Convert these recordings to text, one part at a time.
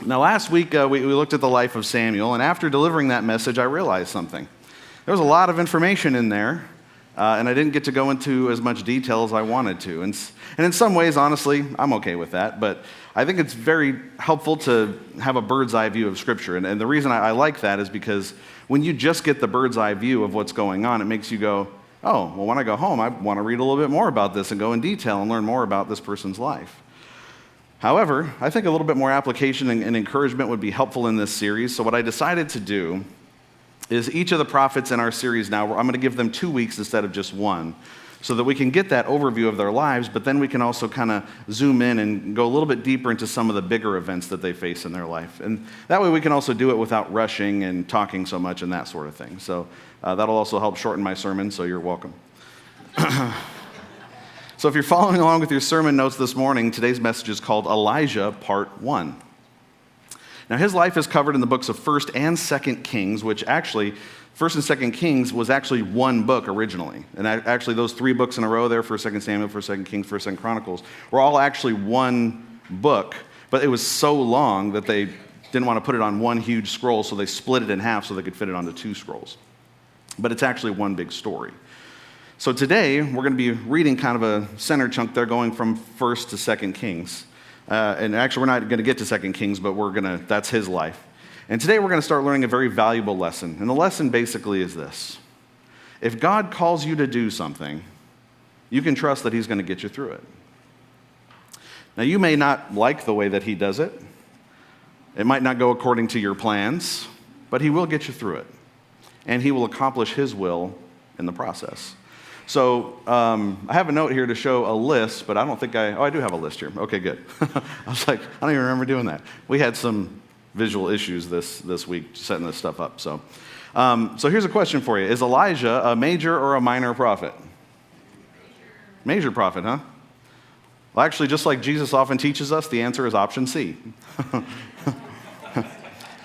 Now, last week we looked at the life of Samuel, and after delivering that message, I realized something. There was a lot of information in there, and I didn't get to go into as much detail as I wanted to. And in some ways, honestly, I'm okay with that, but I think it's very helpful to have a bird's eye view of Scripture. And the reason I like that is because when you just get the bird's eye view of what's going on, it makes you go, oh, well, when I go home, I want to read a little bit more about this and go in detail and learn more about this person's life. However, I think a little bit more application and encouragement would be helpful in this series. So what I decided to do is each of the prophets in our series now, I'm going to give them 2 weeks instead of just one, so that we can get that overview of their lives, but then we can also kind of zoom in and go a little bit deeper into some of the bigger events that they face in their life. And that way we can also do it without rushing and talking so much and that sort of thing. So that'll also help shorten my sermon, so you're welcome. So if you're following along with your sermon notes this morning, today's message is called Elijah Part 1. Now his life is covered in the books of 1st and 2nd Kings, which actually, 1st and 2nd Kings was actually one book originally. And actually those 3 books in a row there, 1st, 2nd Samuel, 1st, 2nd Kings, 1st, 2nd Chronicles, were all actually one book, but it was so long that they didn't want to put it on one huge scroll, so they split it in half so they could fit it onto 2 scrolls. But it's actually one big story. So today, we're going to be reading kind of a center chunk there going from 1st to 2nd Kings. And actually, we're not going to get to 2nd Kings, but that's his life. And today, we're going to start learning a very valuable lesson. And the lesson basically is this. If God calls you to do something, you can trust that he's going to get you through it. Now, you may not like the way that he does it. It might not go according to your plans, but he will get you through it. And he will accomplish his will in the process. So I have a note here to show a list, but I don't think I do have a list here. Okay, good. I was like, I don't even remember doing that. We had some visual issues this week setting this stuff up. So here's a question for you. Is Elijah a major or a minor prophet? Major prophet, huh? Well, actually, just like Jesus often teaches us, the answer is option C.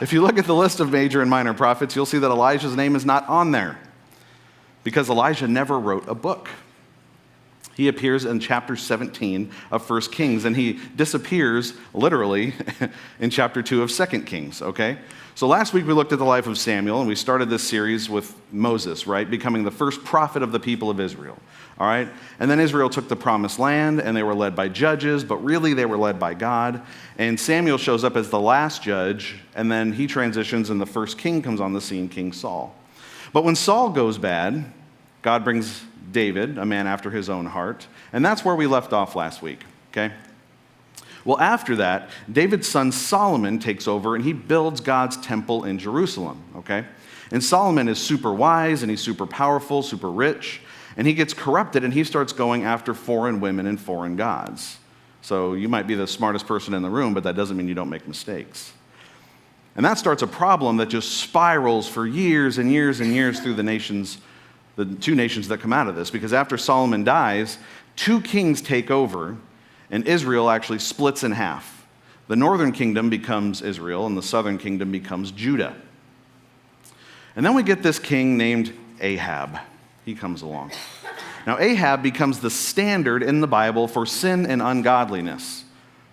If you look at the list of major and minor prophets, you'll see that Elijah's name is not on there, because Elijah never wrote a book. He appears in chapter 17 of 1 Kings, and he disappears literally in chapter 2 of 2 Kings, okay? So last week we looked at the life of Samuel, and we started this series with Moses, right, becoming the first prophet of the people of Israel, all right? And then Israel took the promised land, and they were led by judges, but really they were led by God. And Samuel shows up as the last judge, and then he transitions, and the first king comes on the scene, King Saul. But when Saul goes bad, God brings David, a man after his own heart, and that's where we left off last week, okay? Well, after that, David's son Solomon takes over, and he builds God's temple in Jerusalem, okay? And Solomon is super wise, and he's super powerful, super rich, and he gets corrupted, and he starts going after foreign women and foreign gods. So you might be the smartest person in the room, but that doesn't mean you don't make mistakes. And that starts a problem that just spirals for years and years and years through the 2 nations that come out of this, because after Solomon dies, 2 kings take over, and Israel actually splits in half. The northern kingdom becomes Israel, and the southern kingdom becomes Judah. And then we get this king named Ahab. He comes along. Now, Ahab becomes the standard in the Bible for sin and ungodliness,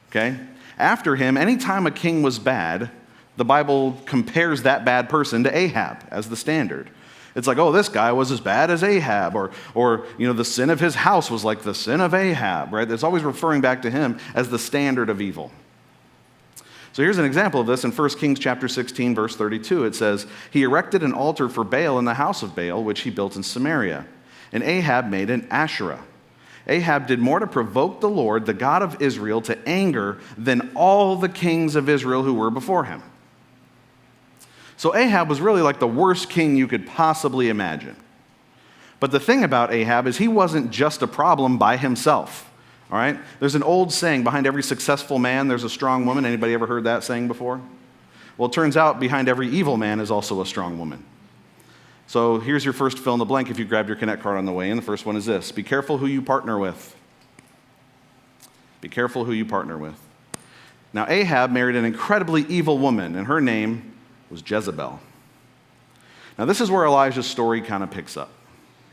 okay? After him, anytime a king was bad, the Bible compares that bad person to Ahab as the standard. It's like, oh, this guy was as bad as Ahab, or the sin of his house was like the sin of Ahab, right? It's always referring back to him as the standard of evil. So here's an example of this in 1 Kings chapter 16, verse 32. It says, he erected an altar for Baal in the house of Baal, which he built in Samaria. And Ahab made an Asherah. Ahab did more to provoke the Lord, the God of Israel, to anger than all the kings of Israel who were before him. So Ahab was really like the worst king you could possibly imagine. But the thing about Ahab is he wasn't just a problem by himself, all right? There's an old saying, behind every successful man, there's a strong woman. Anybody ever heard that saying before? Well, it turns out behind every evil man is also a strong woman. So here's your first fill in the blank if you grabbed your Connect card on the way in. The first one is this: be careful who you partner with. Be careful who you partner with. Now, Ahab married an incredibly evil woman, and her name was Jezebel. Now, this is where Elijah's story kind of picks up,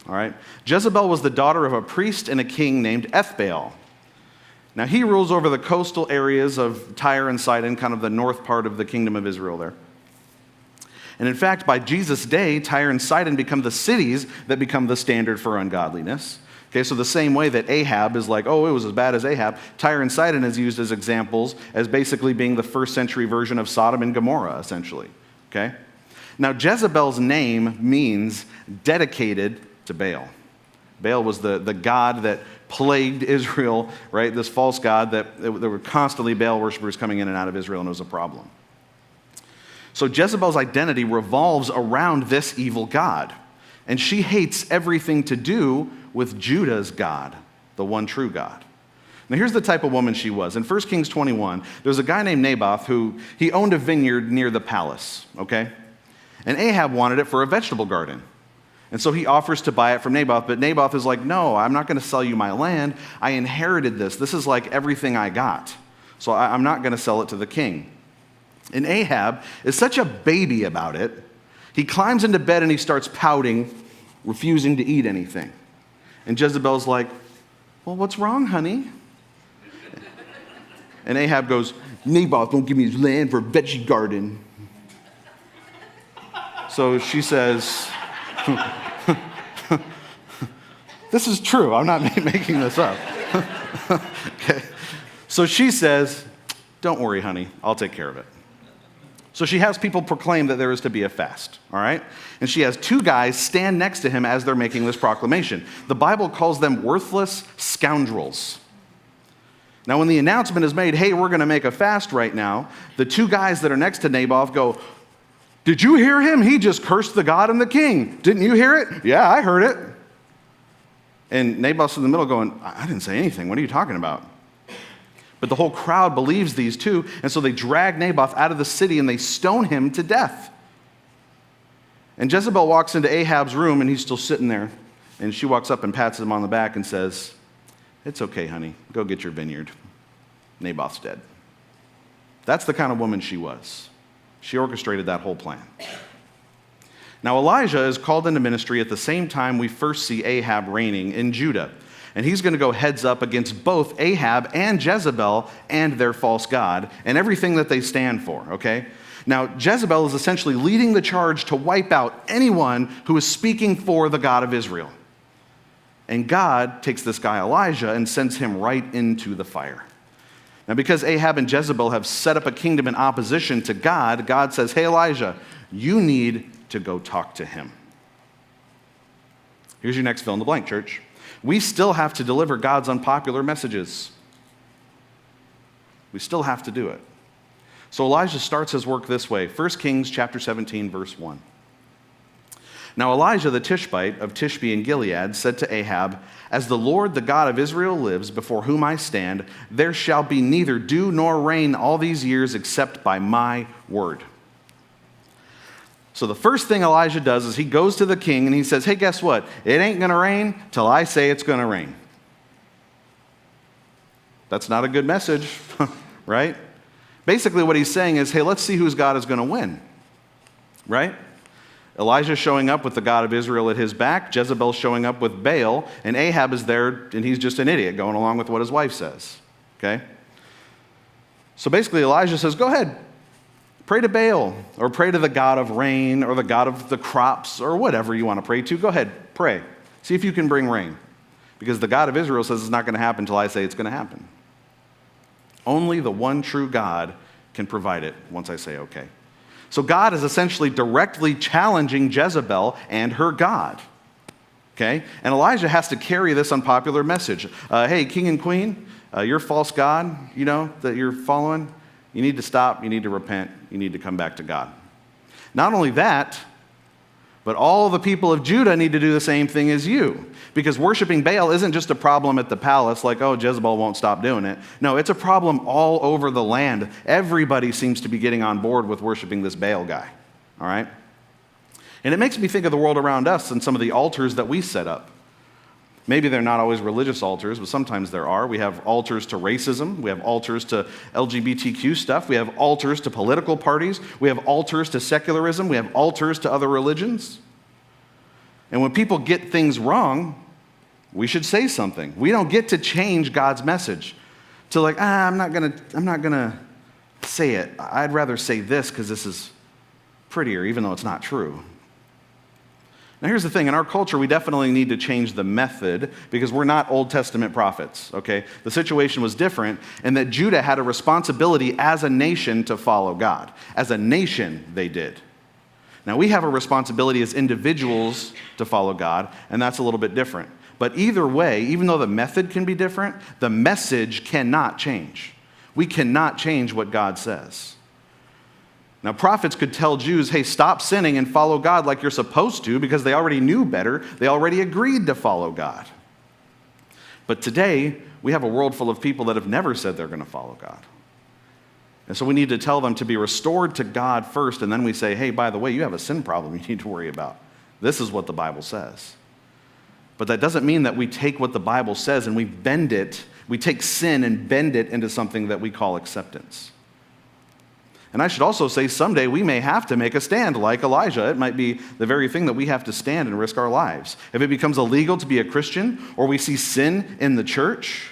all right? Jezebel was the daughter of a priest and a king named Ethbaal. Now, he rules over the coastal areas of Tyre and Sidon, kind of the north part of the kingdom of Israel there. And in fact, by Jesus' day, Tyre and Sidon become the cities that become the standard for ungodliness. Okay, so the same way that Ahab is like, oh, it was as bad as Ahab, Tyre and Sidon is used as examples as basically being the first century version of Sodom and Gomorrah, essentially. Okay? Now, Jezebel's name means dedicated to Baal. Baal was the god that plagued Israel, right? This false god that there were constantly Baal worshipers coming in and out of Israel, and it was a problem. So Jezebel's identity revolves around this evil god, and she hates everything to do with Judah's God, the one true God. Now here's the type of woman she was. In 1 Kings 21, there was a guy named Naboth who he owned a vineyard near the palace, okay? And Ahab wanted it for a vegetable garden. And so he offers to buy it from Naboth, but Naboth is like, no, I'm not going to sell you my land. I inherited this. This is like everything I got. So I'm not going to sell it to the king. And Ahab is such a baby about it, he climbs into bed and he starts pouting, refusing to eat anything. And Jezebel's like, well, what's wrong, honey? And Ahab goes, Naboth won't give me his land for a veggie garden. So she says, this is true. I'm not making this up. Okay. So she says, don't worry, honey. I'll take care of it. So she has people proclaim that there is to be a fast, all right? And she has two guys stand next to him as they're making this proclamation. The Bible calls them worthless scoundrels. Now, when the announcement is made, hey, we're going to make a fast right now, the two guys that are next to Naboth go, did you hear him? He just cursed the God and the king. Didn't you hear it? Yeah, I heard it. And Naboth's in the middle going, I didn't say anything. What are you talking about? But the whole crowd believes these two, and so they drag Naboth out of the city and they stone him to death. And Jezebel walks into Ahab's room and he's still sitting there. And she walks up and pats him on the back and says, it's okay, honey. Go get your vineyard. Naboth's dead. That's the kind of woman she was. She orchestrated that whole plan. Now, Elijah is called into ministry at the same time we first see Ahab reigning in Judah. And he's going to go heads up against both Ahab and Jezebel and their false god and everything that they stand for, okay? Now, Jezebel is essentially leading the charge to wipe out anyone who is speaking for the God of Israel. And God takes this guy Elijah and sends him right into the fire. Now, because Ahab and Jezebel have set up a kingdom in opposition to God, God says, hey, Elijah, you need to go talk to him. Here's your next fill in the blank, church. We still have to deliver God's unpopular messages. We still have to do it. So Elijah starts his work this way. 1 Kings chapter 17, verse 1. Now Elijah the Tishbite of Tishbe in Gilead said to Ahab, as the Lord, the God of Israel lives, before whom I stand, there shall be neither dew nor rain all these years except by my word. So the first thing Elijah does is he goes to the king and he says, hey, guess what? It ain't going to rain till I say it's going to rain. That's not a good message, right? Basically what he's saying is, hey, let's see whose God is going to win, right? Elijah showing up with the God of Israel at his back, Jezebel showing up with Baal, and Ahab is there and he's just an idiot going along with what his wife says, okay? So basically Elijah says, go ahead. Pray to Baal, or pray to the God of rain, or the God of the crops, or whatever you want to pray to. Go ahead, pray. See if you can bring rain. Because the God of Israel says it's not going to happen until I say it's going to happen. Only the one true God can provide it once I say okay. So God is essentially directly challenging Jezebel and her God. Okay? And Elijah has to carry this unpopular message. Hey, king and queen, your false God, that you're following, you need to stop, you need to repent, you need to come back to God. Not only that, but all the people of Judah need to do the same thing as you. Because worshiping Baal isn't just a problem at the palace, like, oh, Jezebel won't stop doing it. No, it's a problem all over the land. Everybody seems to be getting on board with worshiping this Baal guy, all right? And it makes me think of the world around us and some of the altars that we set up. Maybe they're not always religious altars, but sometimes there are. We have altars to racism. We have altars to LGBTQ stuff. We have altars to political parties. We have altars to secularism. We have altars to other religions. And when people get things wrong, we should say something. We don't get to change God's message. to like, I'm not gonna say it. I'd rather say this because this is prettier, even though it's not true. Now here's the thing, in our culture, we definitely need to change the method because we're not Old Testament prophets, okay? The situation was different in that Judah had a responsibility as a nation to follow God. As a nation, they did. Now we have a responsibility as individuals to follow God, and that's a little bit different. But either way, even though the method can be different, the message cannot change. We cannot change what God says. Now, prophets could tell Jews, hey, stop sinning and follow God like you're supposed to because they already knew better. They already agreed to follow God. But today, we have a world full of people that have never said they're going to follow God. And so we need to tell them to be restored to God first, and then we say, hey, by the way, you have a sin problem you need to worry about. This is what the Bible says. But that doesn't mean that we take what the Bible says and we bend it. We take sin and bend it into something that we call acceptance. And I should also say someday we may have to make a stand like Elijah. It might be the very thing that we have to stand and risk our lives. If it becomes illegal to be a Christian or we see sin in the church,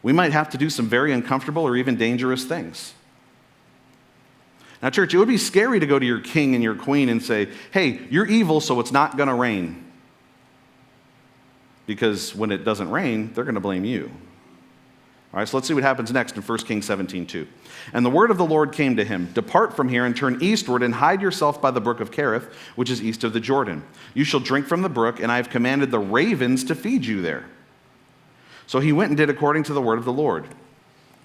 we might have to do some very uncomfortable or even dangerous things. Now, church, it would be scary to go to your king and your queen and say, hey, you're evil, so it's not going to rain. Because when it doesn't rain, they're going to blame you. All right, so let's see what happens next in 1 Kings 17:2. And the word of the Lord came to him, depart from here and turn eastward and hide yourself by the brook of Kerith, which is east of the Jordan. You shall drink from the brook, and I have commanded the ravens to feed you there. So he went and did according to the word of the Lord.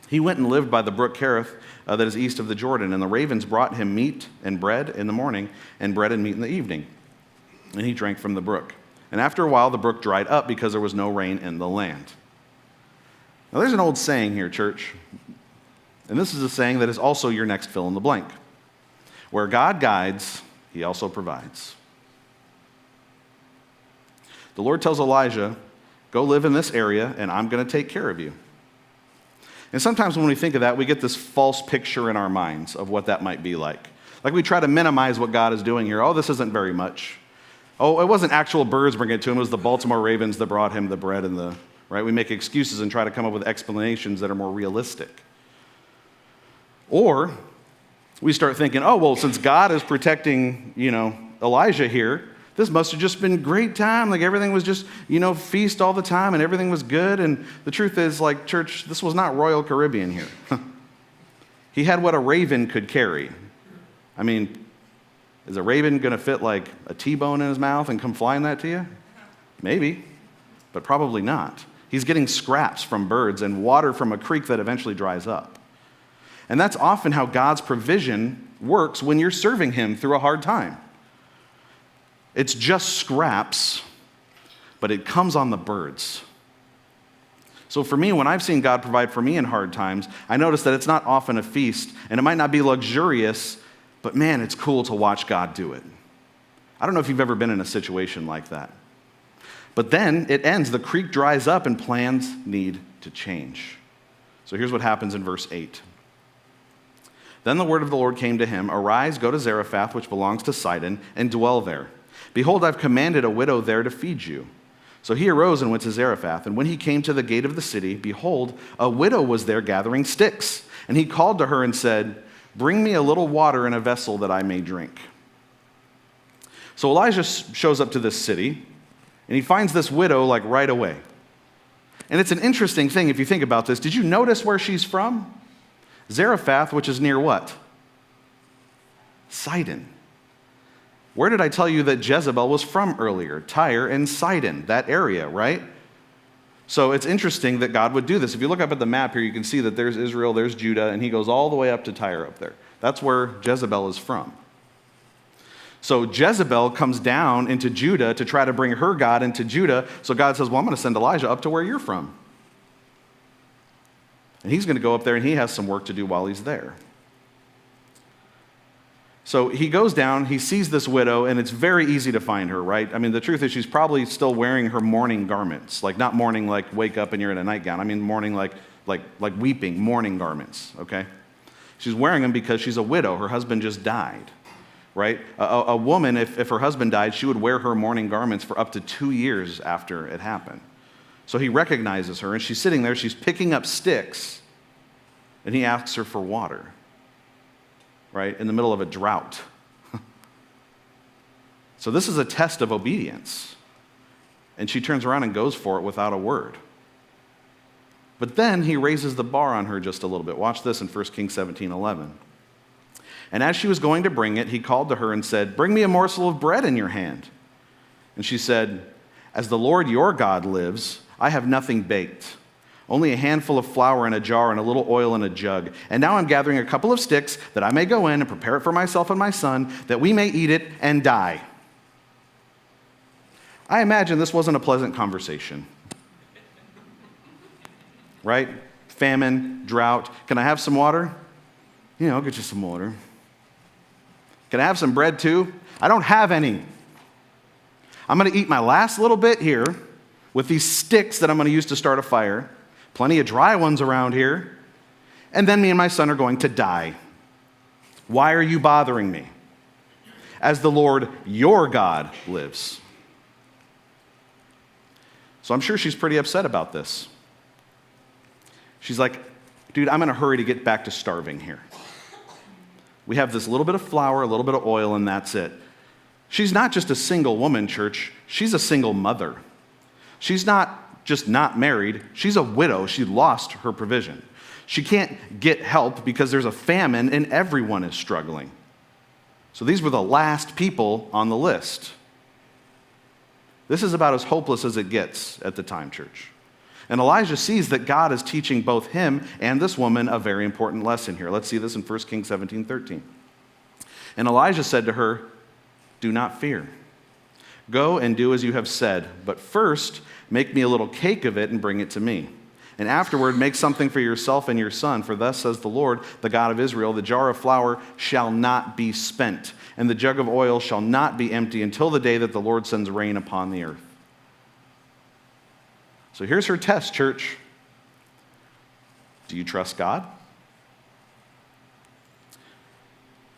He went and lived by the brook Kerith that is east of the Jordan, and the ravens brought him meat and bread in the morning, and bread and meat in the evening. And he drank from the brook. And after a while, the brook dried up because there was no rain in the land. Now, there's an old saying here, church, and this is a saying that is also your next fill in the blank. Where God guides, he also provides. The Lord tells Elijah, go live in this area, and I'm going to take care of you. And sometimes when we think of that, we get this false picture in our minds of what that might be like. Like we try to minimize what God is doing here. Oh, this isn't very much. Oh, it wasn't actual birds bringing it to him. It was the Baltimore Ravens that brought him the bread and the... Right? We make excuses and try to come up with explanations that are more realistic. Or we start thinking, oh, well, since God is protecting, Elijah here, this must have just been a great time. Like everything was just, feast all the time and everything was good. And the truth is, like, church, this was not Royal Caribbean here. He had what a raven could carry. I mean, is a raven going to fit like a T-bone in his mouth and come flying that to you? Maybe, but probably not. He's getting scraps from birds and water from a creek that eventually dries up. And that's often how God's provision works when you're serving him through a hard time. It's just scraps, but it comes on the birds. So for me, when I've seen God provide for me in hard times, I notice that it's not often a feast, and it might not be luxurious, but man, it's cool to watch God do it. I don't know if you've ever been in a situation like that. But then it ends, the creek dries up and plans need to change. So here's what happens in verse 8. Then the word of the Lord came to him, arise, go to Zarephath, which belongs to Sidon, and dwell there. Behold, I've commanded a widow there to feed you. So he arose and went to Zarephath, and when he came to the gate of the city, behold, a widow was there gathering sticks. And he called to her and said, bring me a little water in a vessel that I may drink. So Elijah shows up to this city, and he finds this widow like right away. And it's an interesting thing if you think about this. Did you notice where she's from? Zarephath, which is near what? Sidon. Where did I tell you that Jezebel was from earlier? Tyre and Sidon, that area, right? So it's interesting that God would do this. If you look up at the map here, you can see that there's Israel, there's Judah, and he goes all the way up to Tyre up there. That's where Jezebel is from. So Jezebel comes down into Judah to try to bring her God into Judah. So God says, well, I'm going to send Elijah up to where you're from. And he's going to go up there and he has some work to do while he's there. So he goes down, he sees this widow, and it's very easy to find her, right? I mean, the truth is she's probably still wearing her mourning garments. Like not mourning like wake up and you're in a nightgown. I mean mourning like weeping, mourning garments, okay? She's wearing them because she's a widow. Her husband just died. Right? A woman, if her husband died, she would wear her mourning garments for up to 2 years after it happened. So he recognizes her, and she's sitting there, she's picking up sticks, and he asks her for water, right, in the middle of a drought. So this is a test of obedience. And she turns around and goes for it without a word. But then he raises the bar on her just a little bit. Watch this in 1 Kings 17:11. And as she was going to bring it, he called to her and said, "Bring me a morsel of bread in your hand." And she said, "As the Lord your God lives, I have nothing baked, only a handful of flour in a jar and a little oil in a jug. And now I'm gathering a couple of sticks that I may go in and prepare it for myself and my son, that we may eat it and die." I imagine this wasn't a pleasant conversation. Right? Famine, drought. Can I have some water? Yeah, I'll get you some water. Can I have some bread too? I don't have any. I'm going to eat my last little bit here with these sticks that I'm going to use to start a fire. Plenty of dry ones around here. And then me and my son are going to die. Why are you bothering me? As the Lord your God lives. So I'm sure she's pretty upset about this. She's like, dude, I'm in a hurry to get back to starving here. We have this little bit of flour, a little bit of oil, and that's it. She's not just a single woman, church. She's a single mother. She's not just not married. She's a widow. She lost her provision. She can't get help because there's a famine and everyone is struggling. So these were the last people on the list. This is about as hopeless as it gets at the time, church. And Elijah sees that God is teaching both him and this woman a very important lesson here. Let's see this in 1 Kings 17:13. And Elijah said to her, "Do not fear. Go and do as you have said, but first make me a little cake of it and bring it to me. And afterward make something for yourself and your son, for thus says the Lord, the God of Israel, the jar of flour shall not be spent, and the jug of oil shall not be empty until the day that the Lord sends rain upon the earth." So here's her test, church. Do you trust God?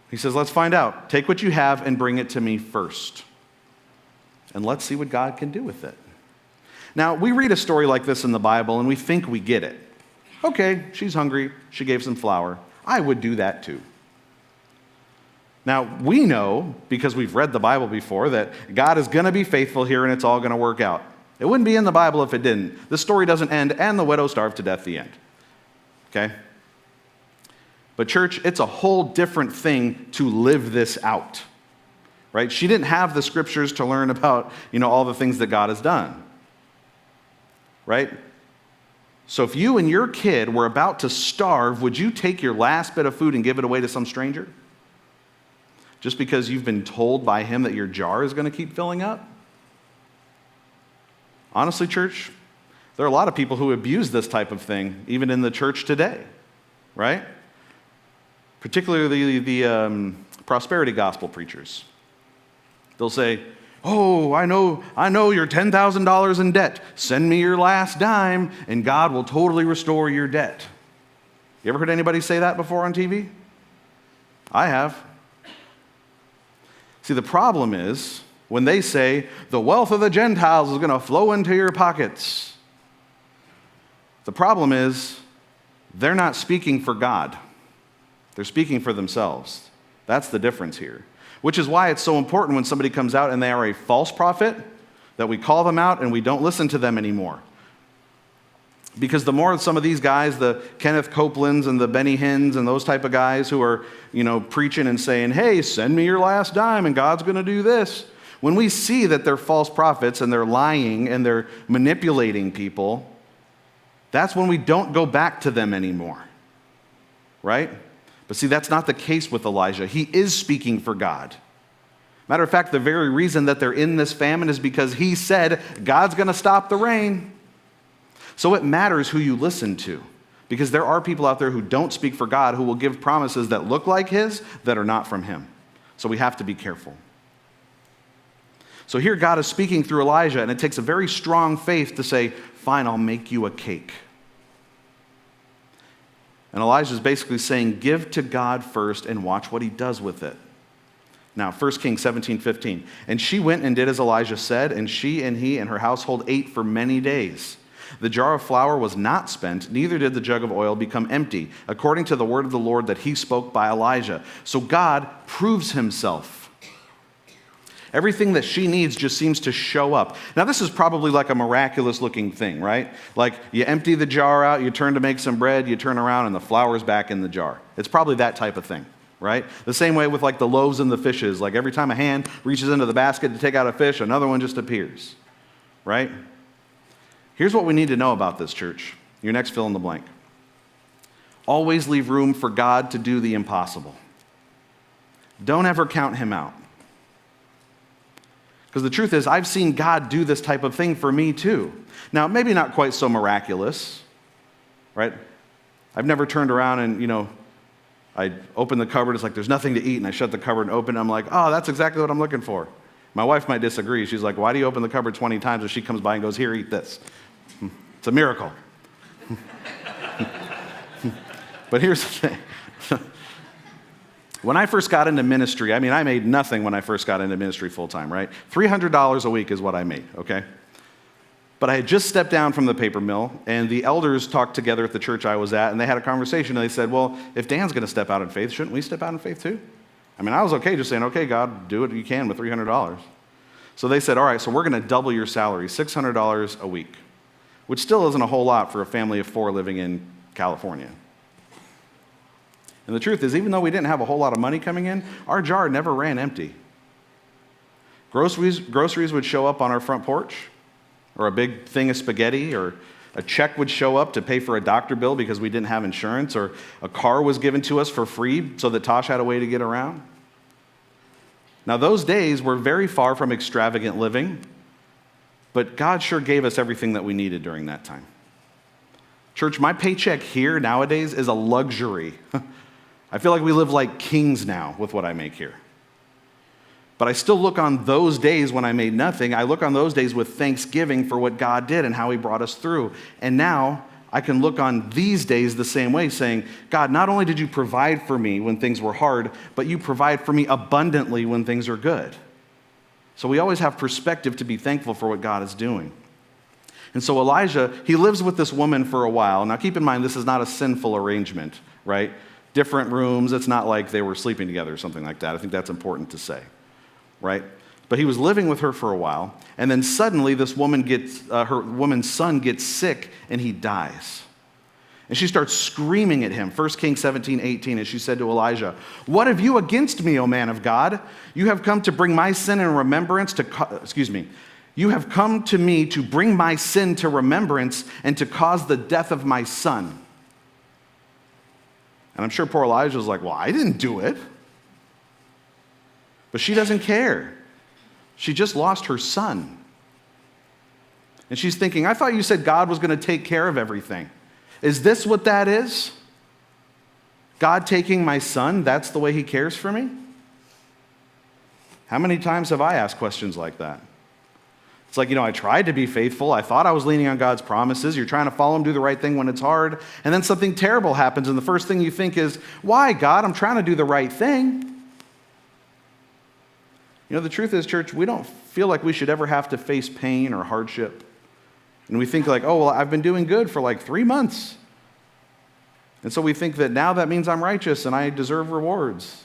He says, let's find out. Take what you have and bring it to me first. And let's see what God can do with it. Now, we read a story like this in the Bible and we think we get it. Okay, she's hungry. She gave some flour. I would do that too. Now, we know, because we've read the Bible before, that God is going to be faithful here and it's all going to work out. It wouldn't be in the Bible if it didn't. The story doesn't end, and the widow starved to death at the end. Okay? But church, it's a whole different thing to live this out. Right? She didn't have the scriptures to learn about, all the things that God has done. Right? So if you and your kid were about to starve, would you take your last bit of food and give it away to some stranger? Just because you've been told by him that your jar is going to keep filling up? Honestly, church, there are a lot of people who abuse this type of thing, even in the church today, right? Particularly the prosperity gospel preachers. They'll say, "Oh, I know you're $10,000 in debt. Send me your last dime, and God will totally restore your debt." You ever heard anybody say that before on TV? I have. See, the problem is, when they say, the wealth of the Gentiles is going to flow into your pockets. The problem is, they're not speaking for God. They're speaking for themselves. That's the difference here. Which is why it's so important when somebody comes out and they are a false prophet, that we call them out and we don't listen to them anymore. Because the more some of these guys, the Kenneth Copelands and the Benny Hinns and those type of guys who are, preaching and saying, "Hey, send me your last dime and God's going to do this." When we see that they're false prophets and they're lying and they're manipulating people, that's when we don't go back to them anymore, right? But see, that's not the case with Elijah. He is speaking for God. Matter of fact, the very reason that they're in this famine is because he said, God's going to stop the rain. So it matters who you listen to, because there are people out there who don't speak for God, who will give promises that look like his, that are not from him. So we have to be careful. So here God is speaking through Elijah, and it takes a very strong faith to say, "Fine, I'll make you a cake." And Elijah is basically saying, give to God first and watch what he does with it. Now, 1 Kings 17:15. And she went and did as Elijah said, and she and he and her household ate for many days. The jar of flour was not spent, neither did the jug of oil become empty, according to the word of the Lord that he spoke by Elijah. So God proves himself. Everything that she needs just seems to show up. Now, this is probably like a miraculous looking thing, right? Like you empty the jar out, you turn to make some bread, you turn around, and the flour's back in the jar. It's probably that type of thing, right? The same way with like the loaves and the fishes. Like every time a hand reaches into the basket to take out a fish, another one just appears, right? Here's what we need to know about this, church. Your next fill in the blank. Always leave room for God to do the impossible. Don't ever count him out. Because the truth is, I've seen God do this type of thing for me too. Now, maybe not quite so miraculous, right? I've never turned around and, I open the cupboard, it's like there's nothing to eat, and I shut the cupboard and open, and I'm like, oh, that's exactly what I'm looking for. My wife might disagree. She's like, why do you open the cupboard 20 times and she comes by and goes, here, eat this? It's a miracle. But here's the thing. When I first got into ministry, I made nothing when I first got into ministry full-time, right? $300 a week is what I made, okay? But I had just stepped down from the paper mill, and the elders talked together at the church I was at, and they had a conversation, and they said, well, if Dan's going to step out in faith, shouldn't we step out in faith too? I was okay just saying, okay, God, do what you can with $300. So they said, all right, so we're going to double your salary, $600 a week, which still isn't a whole lot for a family of 4 living in California. And the truth is, even though we didn't have a whole lot of money coming in, our jar never ran empty. Groceries would show up on our front porch, or a big thing of spaghetti, or a check would show up to pay for a doctor bill because we didn't have insurance, or a car was given to us for free so that Tosh had a way to get around. Now, those days were very far from extravagant living, but God sure gave us everything that we needed during that time. Church, my paycheck here nowadays is a luxury. I feel like we live like kings now with what I make here. But I still look on those days when I made nothing, I look on those days with thanksgiving for what God did and how he brought us through. And now I can look on these days the same way, saying, God, not only did you provide for me when things were hard, but you provide for me abundantly when things are good. So we always have perspective to be thankful for what God is doing. And so Elijah, he lives with this woman for a while. Now keep in mind, this is not a sinful arrangement, right? Different rooms. It's not like they were sleeping together or something like that. I think that's important to say, right? But he was living with her for a while, and then suddenly this woman her woman's son gets sick, and he dies. And she starts screaming at him. 1 Kings 17:18, and she said to Elijah, "What have you against me, O man of God? You have come to bring my sin in remembrance You have come to me to bring my sin to remembrance and to cause the death of my son." And I'm sure poor Elijah was like, well, I didn't do it. But she doesn't care. She just lost her son. And she's thinking, I thought you said God was going to take care of everything. Is this what that is? God taking my son, that's the way he cares for me? How many times have I asked questions like that? It's like, I tried to be faithful. I thought I was leaning on God's promises. You're trying to follow him, do the right thing when it's hard. And then something terrible happens, and the first thing you think is, why, God? I'm trying to do the right thing. The truth is, church, we don't feel like we should ever have to face pain or hardship. And we think like, oh, well, I've been doing good for like 3 months. And so we think that now that means I'm righteous and I deserve rewards.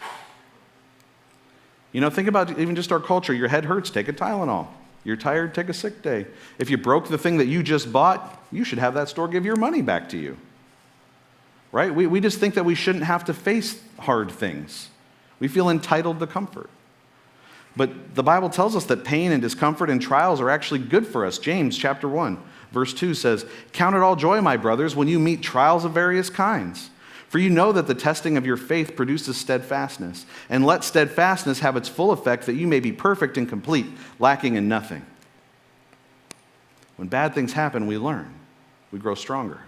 Think about even just our culture. Your head hurts, take a Tylenol. You're tired, take a sick day. If you broke the thing that you just bought, you should have that store give your money back to you. Right? We just think that we shouldn't have to face hard things. We feel entitled to comfort. But the Bible tells us that pain and discomfort and trials are actually good for us. James chapter 1, verse 2 says, "Count it all joy, my brothers, when you meet trials of various kinds. For you know that the testing of your faith produces steadfastness. And let steadfastness have its full effect, that you may be perfect and complete, lacking in nothing." When bad things happen, we learn. We grow stronger.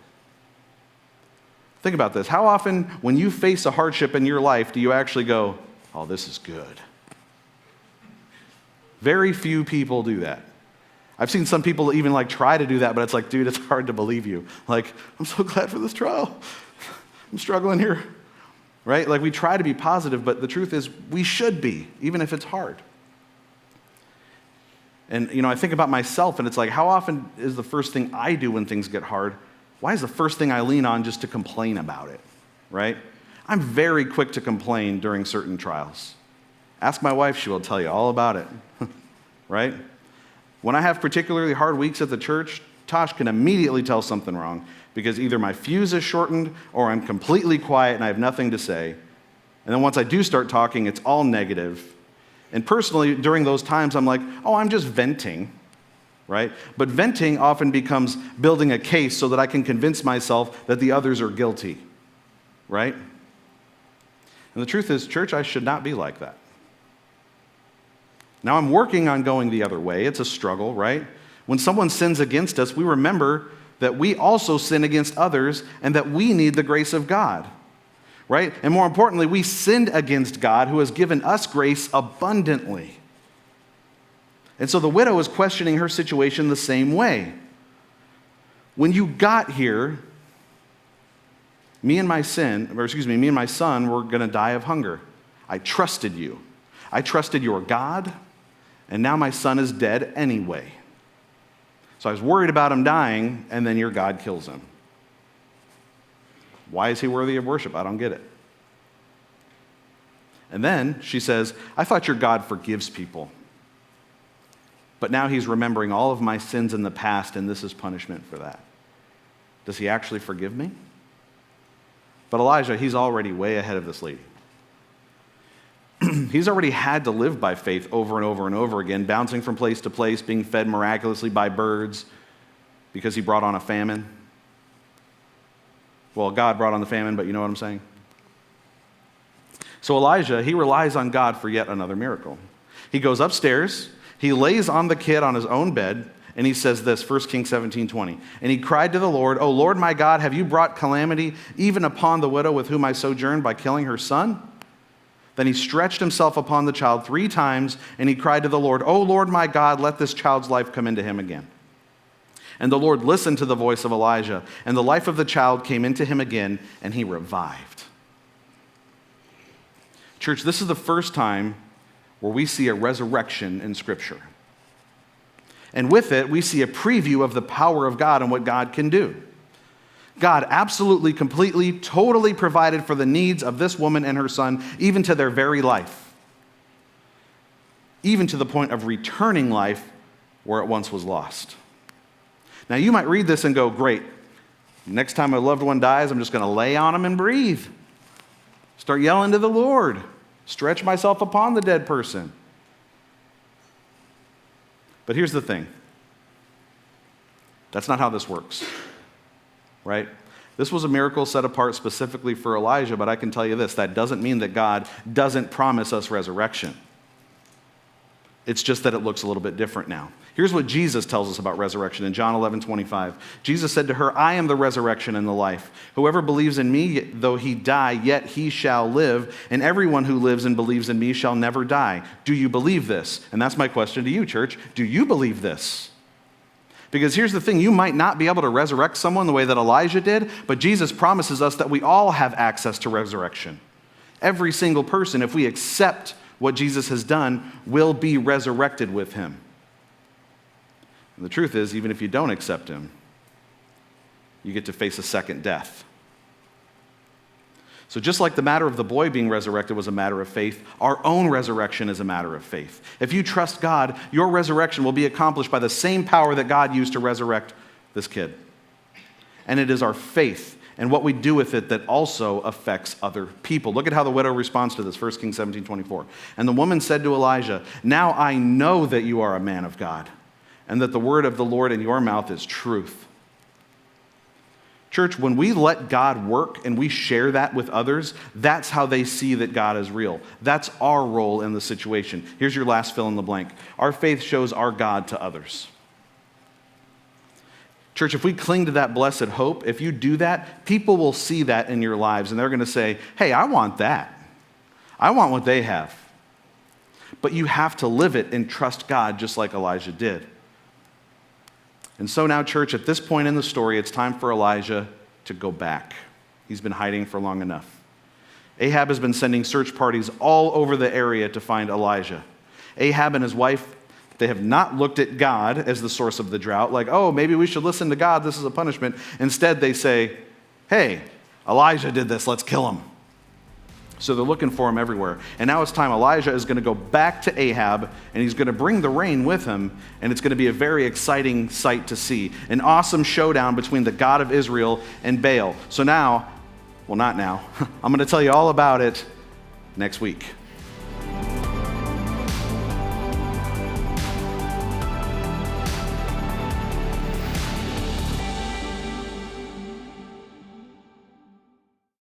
Think about this. How often, when you face a hardship in your life, do you actually go, oh, this is good? Very few people do that. I've seen some people even try to do that, but it's like, dude, it's hard to believe you. I'm so glad for this trial. I'm struggling here, right? We try to be positive, but the truth is we should be, even if it's hard. And, I think about myself, and it's like, how often is the first thing I do when things get hard? Why is the first thing I lean on just to complain about it, right? I'm very quick to complain during certain trials. Ask my wife, she will tell you all about it, right? When I have particularly hard weeks at the church, Tosh can immediately tell something wrong because either my fuse is shortened or I'm completely quiet and I have nothing to say. And then once I do start talking, it's all negative. And personally, during those times, I'm like, oh, I'm just venting, right? But venting often becomes building a case so that I can convince myself that the others are guilty, right? And the truth is, church, I should not be like that. Now, I'm working on going the other way. It's a struggle, right? When someone sins against us, we remember that we also sin against others and that we need the grace of God, right? And more importantly, we sinned against God who has given us grace abundantly. And so the widow is questioning her situation the same way. When you got here, me and my son were going to die of hunger. I trusted you. I trusted your God, and now my son is dead anyway. So I was worried about him dying, and then your God kills him. Why is he worthy of worship? I don't get it. And then she says, I thought your God forgives people. But now he's remembering all of my sins in the past, and this is punishment for that. Does he actually forgive me? But Elijah, he's already way ahead of this lady. He's already had to live by faith over and over and over again, bouncing from place to place, being fed miraculously by birds because he brought on a famine. Well, God brought on the famine, but you know what I'm saying? So Elijah, he relies on God for yet another miracle. He goes upstairs, he lays on the kid on his own bed, and he says this, 1 Kings 17:20. And he cried to the Lord, O Lord my God, have you brought calamity even upon the widow with whom I sojourned by killing her son? Then he stretched himself upon the child 3 times, and he cried to the Lord, O Lord my God, let this child's life come into him again. And the Lord listened to the voice of Elijah, and the life of the child came into him again, and he revived. Church, this is the first time where we see a resurrection in Scripture. And with it, we see a preview of the power of God and what God can do. God absolutely, completely, totally provided for the needs of this woman and her son, even to their very life. Even to the point of returning life where it once was lost. Now, you might read this and go, great. Next time a loved one dies, I'm just going to lay on him and breathe. Start yelling to the Lord. Stretch myself upon the dead person. But here's the thing. That's not how this works. Right? This was a miracle set apart specifically for Elijah, but I can tell you this, that doesn't mean that God doesn't promise us resurrection. It's just that it looks a little bit different now. Here's what Jesus tells us about resurrection in John 11:25. Jesus said to her, I am the resurrection and the life. Whoever believes in me, though he die, yet he shall live, and everyone who lives and believes in me shall never die. Do you believe this? And that's my question to you, church. Do you believe this? Because here's the thing, you might not be able to resurrect someone the way that Elijah did, but Jesus promises us that we all have access to resurrection. Every single person, if we accept what Jesus has done, will be resurrected with him. And the truth is, even if you don't accept him, you get to face a second death. So just like the matter of the boy being resurrected was a matter of faith, our own resurrection is a matter of faith. If you trust God, your resurrection will be accomplished by the same power that God used to resurrect this kid. And it is our faith and what we do with it that also affects other people. Look at how the widow responds to this, 1 Kings 17:24. And the woman said to Elijah, now I know that you are a man of God, and that the word of the Lord in your mouth is truth. Church, when we let God work and we share that with others, that's how they see that God is real. That's our role in the situation. Here's your last fill in the blank. Our faith shows our God to others. Church, if we cling to that blessed hope, if you do that, people will see that in your lives and they're going to say, hey, I want that. I want what they have. But you have to live it and trust God just like Elijah did. And so now, church, at this point in the story, it's time for Elijah to go back. He's been hiding for long enough. Ahab has been sending search parties all over the area to find Elijah. Ahab and his wife They have not looked at God as the source of the drought, like, oh, maybe we should listen to God, this is a punishment. Instead, they say, hey, Elijah did this, let's kill him. So they're looking for him everywhere. And now it's time. Elijah is going to go back to Ahab, and he's going to bring the rain with him, and it's going to be a very exciting sight to see. An awesome showdown between the God of Israel and Baal. So now, well, not now. I'm going to tell you all about it next week.